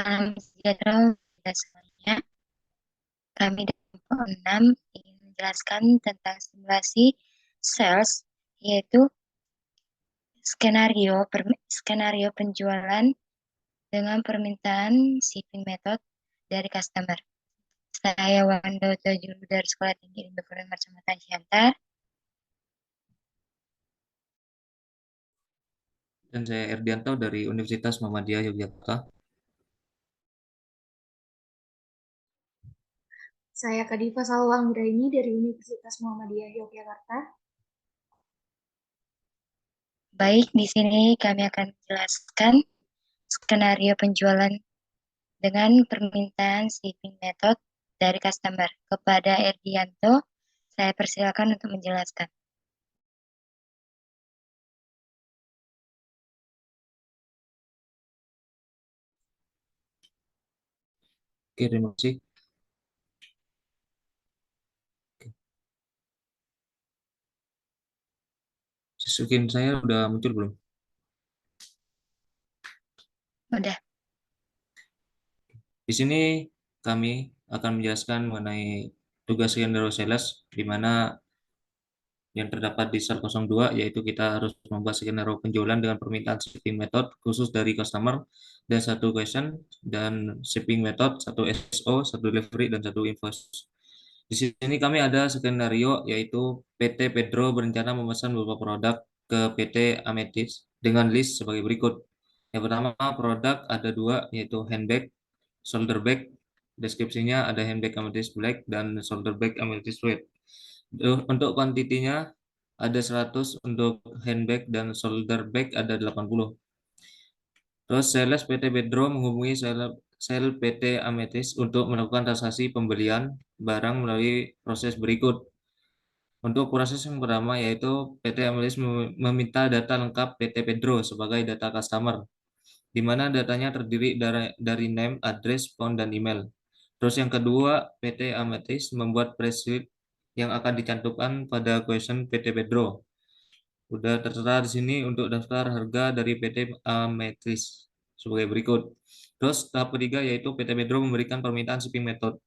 Salam sejahtera untuk semuanya. Kami dari kelompok 6 ingin menjelaskan tentang simulasi sales, yaitu skenario penjualan dengan permintaan shipping method dari customer. Saya Wanda Utajulu dari Sekolah Tinggi Ilmu Kecamatan Siantar. Dan saya Erdianto dari Universitas Muhammadiyah Yogyakarta. Saya Kadifa Salwa Anggraini dari Universitas Muhammadiyah Yogyakarta. Baik, di sini kami akan menjelaskan skenario penjualan dengan permintaan shipping method dari customer. Kepada Erdianto, saya persilakan untuk menjelaskan. Oke, terima kasih. Screen saya udah muncul belum? Udah. Di sini kami akan menjelaskan mengenai tugas skenario sales, di mana yang terdapat di slide 02, yaitu kita harus membuat skenario penjualan dengan permintaan shipping method khusus dari customer, dan satu question, dan shipping method, satu SO, satu delivery, dan satu invoice. Di sini kami ada skenario, yaitu PT Pedro berencana memesan beberapa produk ke PT Ametis dengan list sebagai berikut. Yang pertama, produk ada dua, yaitu handbag, shoulder bag. Deskripsinya ada handbag Amethyst Black dan shoulder bag Amethyst Red. Untuk kuantitinya ada 100, untuk handbag dan shoulder bag ada 80. Terus sales PT Pedro menghubungi sel PT Amethyst untuk melakukan transaksi pembelian barang melalui proses berikut. Untuk proses yang pertama yaitu PT Amethyst meminta data lengkap PT Pedro sebagai data customer, di mana datanya terdiri dari name, address, phone, dan email. Terus yang kedua, PT Amethyst membuat press release yang akan dicantumkan pada question PT Pedro. Udah tertera di sini untuk daftar harga dari PT Amethyst sebagai berikut. Terus tahap ketiga yaitu PT Pedro memberikan permintaan shipping method,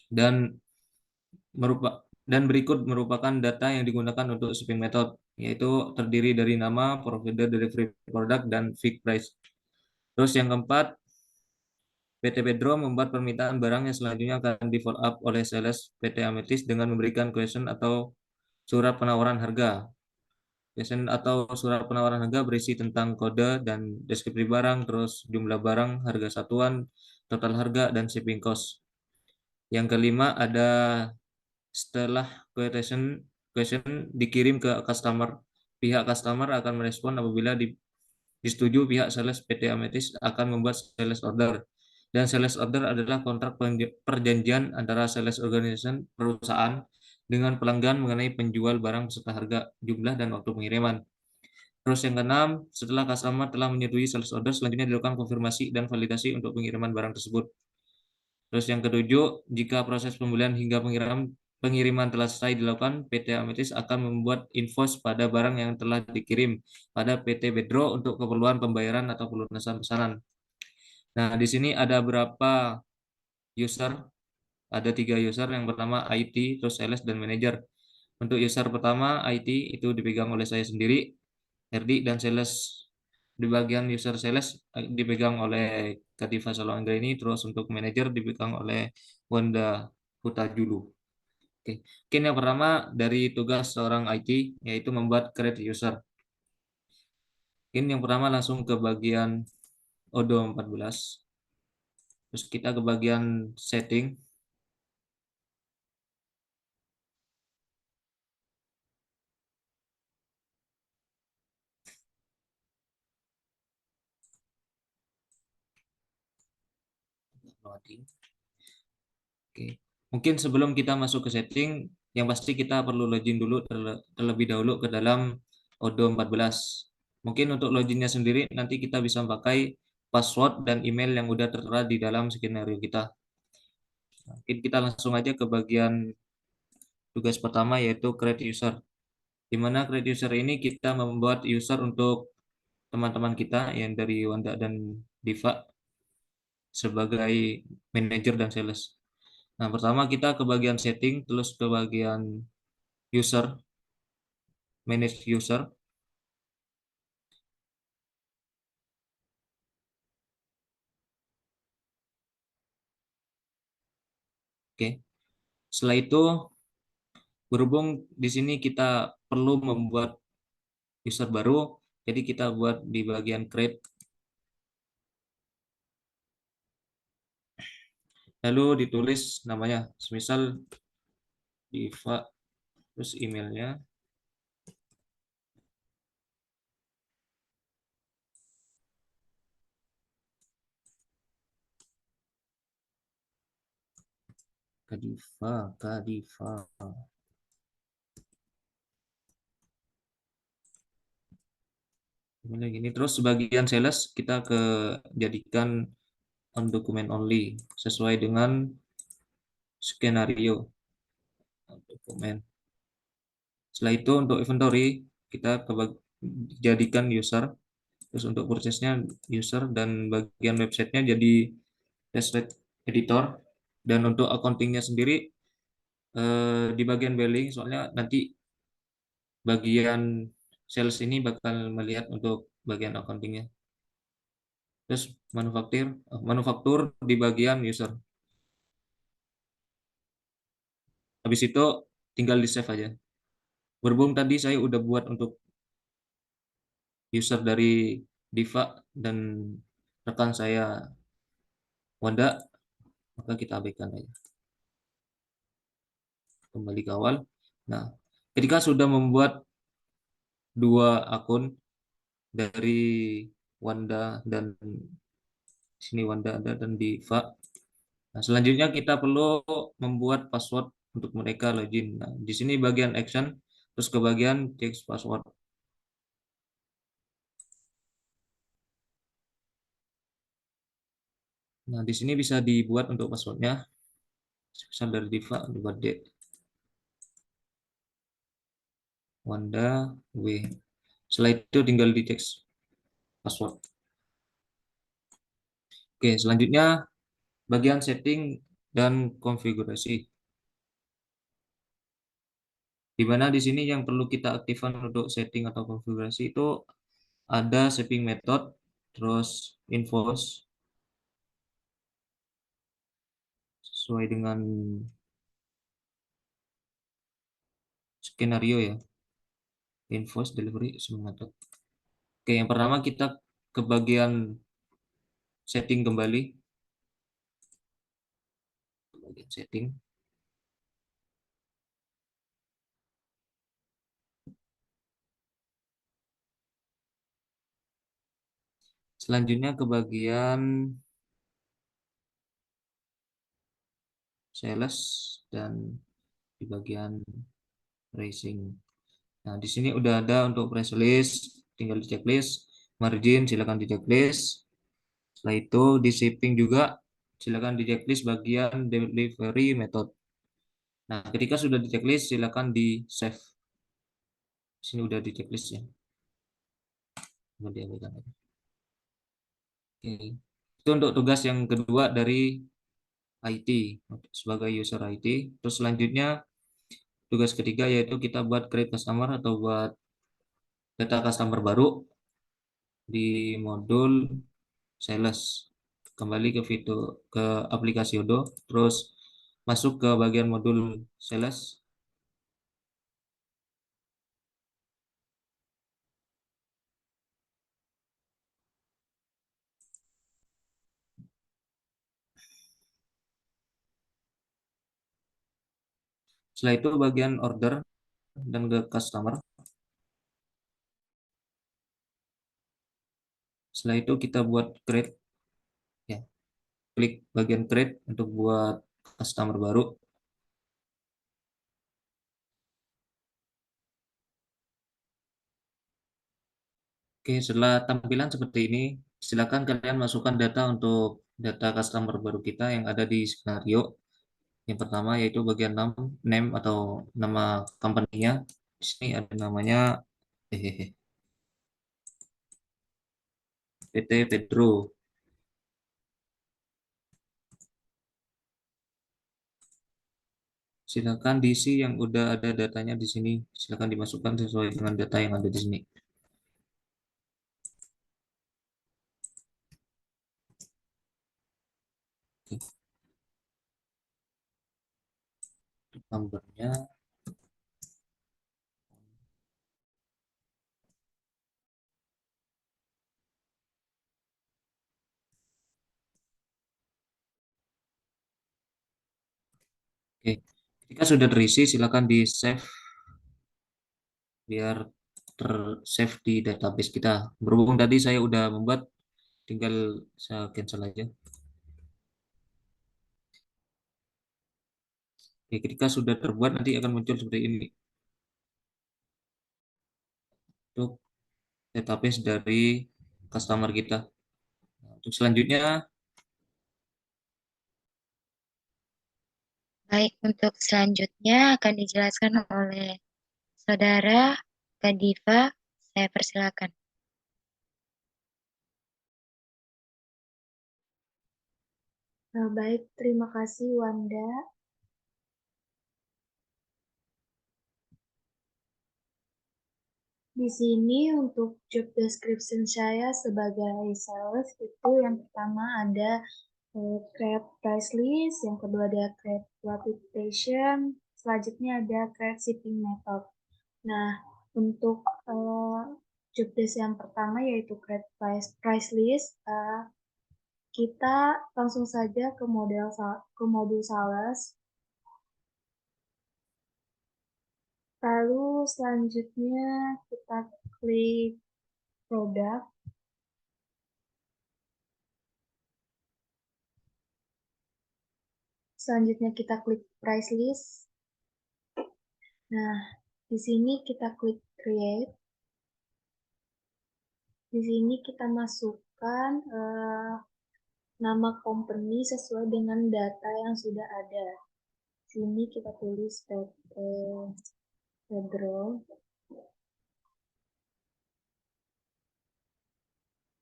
dan berikut merupakan data yang digunakan untuk shipping method, yaitu terdiri dari nama, provider delivery product, dan fixed price. Terus yang keempat, PT Pedro membuat permintaan barang yang selanjutnya akan di follow up oleh sales PT Amethyst dengan memberikan question atau surat penawaran harga. Question atau surat penawaran harga berisi tentang kode dan deskripsi barang, terus jumlah barang, harga satuan, total harga, dan shipping cost. Yang kelima ada setelah question dikirim ke customer, pihak customer akan merespon apabila disetujui pihak sales PT Amethyst akan membuat sales order. Dan sales order adalah kontrak perjanjian antara sales organization perusahaan dengan pelanggan mengenai penjual barang beserta harga, jumlah, dan waktu pengiriman. Terus yang keenam, setelah customer telah menyetujui sales order, selanjutnya dilakukan konfirmasi dan validasi untuk pengiriman barang tersebut. Terus yang ketujuh, jika proses pembelian hingga pengiriman telah selesai dilakukan, PT Amethyst akan membuat invoice pada barang yang telah dikirim pada PT Bedro untuk keperluan pembayaran atau pelunasan pesanan. Nah, di sini ada berapa user? Ada 3 user. Yang pertama IT, terus sales, dan manager. Untuk user pertama IT itu dipegang oleh saya sendiri, Herdi, dan sales di bagian user sales dipegang oleh Kadifa Salwangga ini. Terus untuk manager dipegang oleh Wanda Hutajulu. Oke. Mungkin yang pertama dari tugas seorang IT yaitu membuat create user. Mungkin yang pertama langsung ke bagian Odo 14. Terus kita ke bagian setting. Oke. Mungkin sebelum kita masuk ke setting, yang pasti kita perlu login dulu terlebih dahulu ke dalam Odo 14. Mungkin untuk loginnya sendiri nanti kita bisa pakai password dan email yang udah tertera di dalam skenario kita. Mungkin kita langsung aja ke bagian tugas pertama yaitu create user. Di mana create user ini kita membuat user untuk teman-teman kita yang dari Wanda dan Diva. sebagai manajer dan sales. Nah, pertama kita ke bagian setting, terus ke bagian user, manage user. Oke. Setelah itu, berhubung di sini kita perlu membuat user baru, jadi kita buat di bagian create. Lalu ditulis namanya, misal Diva, terus emailnya. Kadifa, Kadifa. Ini gini. Terus sebagian sales kita jadikan on document only sesuai dengan skenario dokumen. Setelah itu untuk inventory kita jadikan user. Terus untuk prosesnya user dan bagian websitenya jadi dashboard editor. Dan untuk accountingnya sendiri di bagian billing, soalnya nanti bagian sales ini bakal melihat untuk bagian accountingnya. Terus manufaktur di bagian user. Habis itu tinggal di save aja. Berhubung tadi saya udah buat untuk user dari Diva dan rekan saya Wanda, maka kita abaikan aja. Kembali ke awal. Nah, ketika sudah membuat dua akun dari Wanda dan sini Wanda ada dan Diva. Nah, selanjutnya kita perlu membuat password untuk mereka login. Nah, di sini bagian action, terus ke bagian text password. Nah, di sini bisa dibuat untuk passwordnya. Misal dari Diva, dibuat D. Wanda W. Setelah itu tinggal di teks password. Oke, selanjutnya bagian setting dan konfigurasi. Di mana di sini yang perlu kita aktifkan untuk setting atau konfigurasi itu ada saving method, terus invoice sesuai dengan skenario ya, invoice delivery saving method. Oke, yang pertama kita ke bagian setting kembali, bagian setting. Selanjutnya ke bagian sales dan di bagian pricing. Nah, di sini udah ada untuk price list, tinggal di checklist. Margin silakan di checklist. Setelah itu di shipping juga silakan di checklist bagian delivery method. Nah, ketika sudah di checklist silakan di save. Di sini udah di checklist ya. Kemudian aja. Oke. Itu untuk tugas yang kedua dari IT sebagai user IT. Terus selanjutnya tugas ketiga yaitu kita buat create customer atau buat data customer baru di modul sales. Kembali ke fitur ke aplikasi Odoo, terus masuk ke bagian modul sales. Setelah itu bagian order dan ke customer. Setelah itu kita buat create ya. Klik bagian create untuk buat customer baru. Oke, setelah tampilan seperti ini, silakan kalian masukkan data untuk data customer baru kita yang ada di skenario. Yang pertama yaitu bagian name atau nama company-nya. Di sini ada namanya PT Pedro. Silakan diisi yang udah ada datanya di sini. Silakan dimasukkan sesuai dengan data yang ada di sini. Oke, nomornya. Oke, ketika sudah terisi, silakan di save biar ter-save di database kita. Berhubung tadi saya udah membuat, tinggal saya cancel aja. Oke, ketika sudah terbuat nanti akan muncul seperti ini. Untuk database dari customer kita. Nah, untuk selanjutnya, Baik, untuk selanjutnya akan dijelaskan oleh Saudara Kadifa. Saya persilakan. Baik, terima kasih Wanda. Di sini untuk job description saya sebagai sales itu yang pertama ada create price list, yang kedua ada create quotation, selanjutnya ada create shipping method. Nah, untuk job desk yang pertama yaitu create price list, kita langsung saja ke modul sales. Lalu selanjutnya kita klik produk. Selanjutnya kita klik price list. Nah, di sini kita klik create. Di sini kita masukkan nama company sesuai dengan data yang sudah ada. Di sini kita tulis PT Pedro.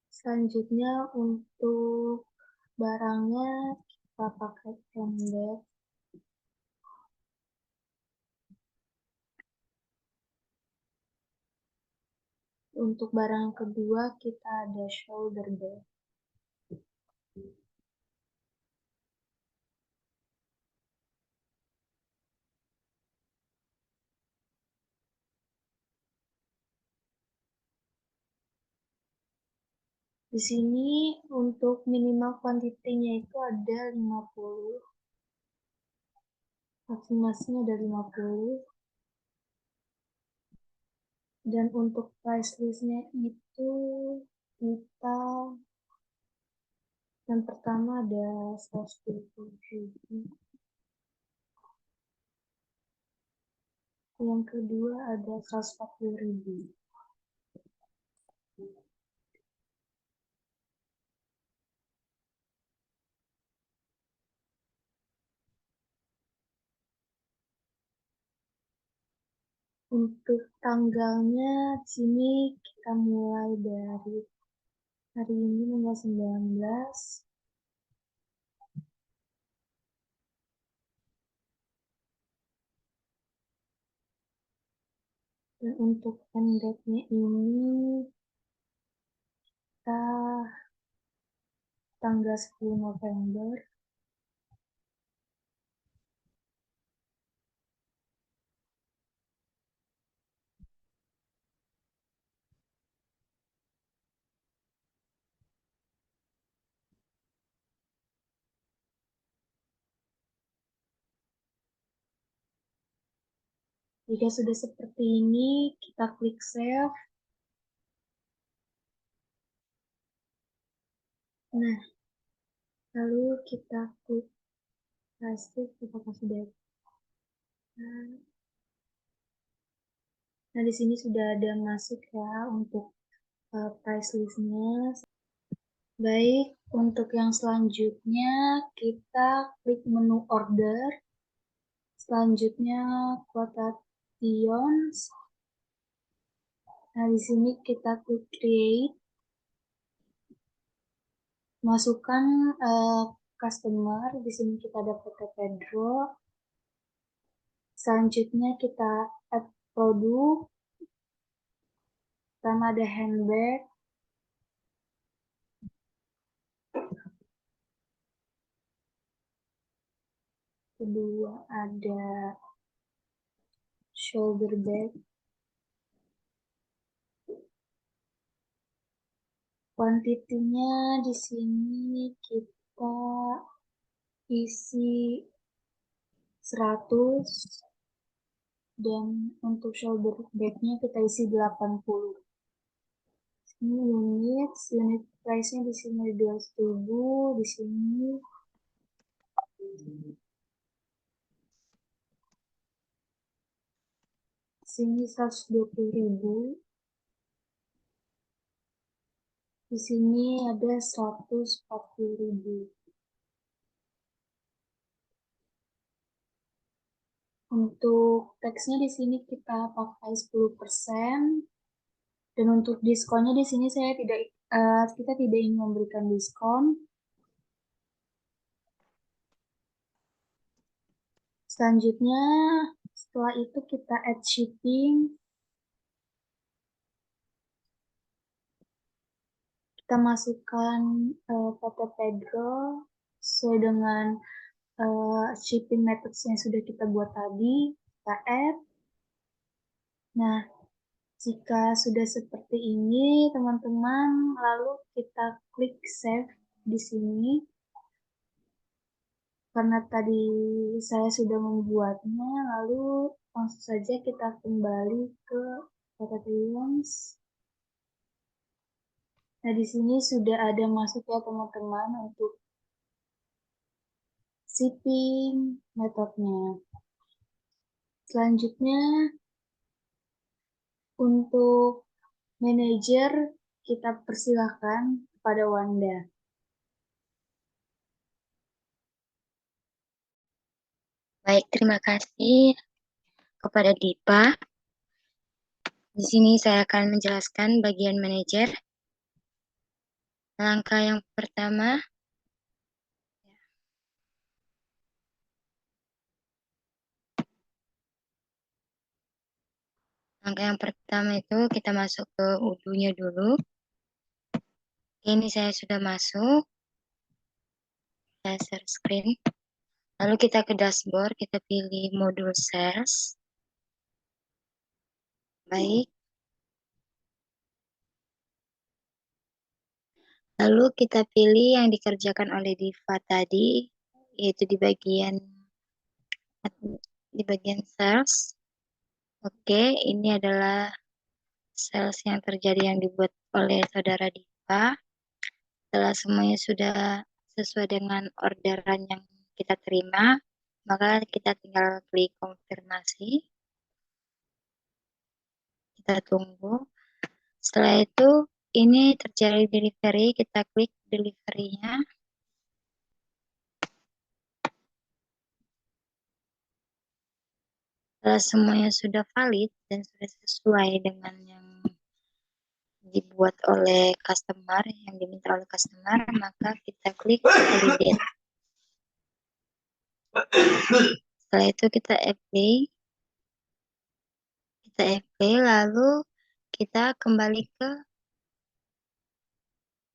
Selanjutnya untuk barangnya kita pakai handbag. Untuk barang kedua kita ada shoulder bag. Di sini untuk minimal kuantitinya itu ada 50. Masing-masing ada 50. Dan untuk price listnya itu kita yang pertama ada 127. Yang kedua ada 140.000. Untuk tanggalnya di sini kita mulai dari hari ini tanggal 19. Dan untuk end date-nya ini kita tanggal 10 November. Jika sudah seperti ini, kita klik save. Nah, lalu kita klik plastik, kita kasih data. Nah, di sini sudah ada masuk ya untuk price list-nya. Baik, untuk yang selanjutnya kita klik menu order. Selanjutnya quotations. Nah, di sini kita klik create. Masukkan customer. Di sini kita ada PT Pedro. Selanjutnya kita add produk. Pertama ada handbag. Kedua ada shoulder bag. Kuantitinya di sini kita isi 100 dan untuk shoulder bag-nya kita isi 80. Ini unit price-nya di sini 200.000, di sini 120.000. Di sini ada 140.000. Untuk teksnya di sini kita pakai 10%. Dan untuk diskonnya di sini kita tidak ingin memberikan diskon. Selanjutnya, setelah itu kita add shipping. Kita masukkan PT Pedro sesuai dengan shipping methods yang sudah kita buat tadi. Kita add. Nah, jika sudah seperti ini, teman-teman, lalu kita klik save di sini. Karena tadi saya sudah membuatnya, lalu langsung saja kita kembali ke PT Williams. Nah, di sini sudah ada masuk ya teman-teman untuk shipping metodenya. Selanjutnya, untuk manajer kita persilahkan kepada Wanda. Baik, terima kasih kepada Dipa. Di sini saya akan menjelaskan bagian manajer. Langkah yang pertama, itu kita masuk ke UDU-nya dulu. Ini saya sudah masuk. Saya share screen. Lalu kita ke dashboard, kita pilih modul sales. Baik. Lalu kita pilih yang dikerjakan oleh Diva tadi, yaitu di bagian sales. Oke, ini adalah sales yang terjadi yang dibuat oleh saudara Diva. Setelah semuanya sudah sesuai dengan orderan yang kita terima, maka kita tinggal klik konfirmasi. Kita tunggu. Setelah itu, ini terjadi delivery, kita klik delivery-nya. Setelah semuanya sudah valid dan sudah sesuai dengan yang dibuat oleh customer, yang diminta oleh customer, maka kita klik validate. Setelah itu kita apply. Lalu kita kembali ke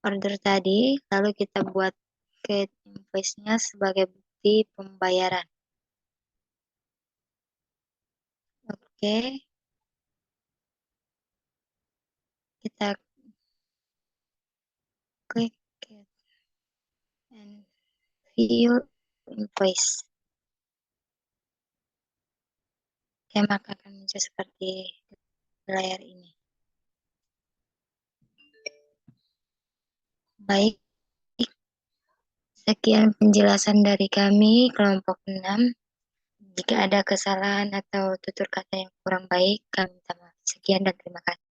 order tadi, lalu kita buat get invoice-nya sebagai bukti pembayaran. Oke. Kita klik get and view invoice. Oke, maka akan muncul seperti layar ini. Baik, sekian penjelasan dari kami, kelompok 6. Jika ada kesalahan atau tutur kata yang kurang baik, kami minta maaf. Sekian dan terima kasih.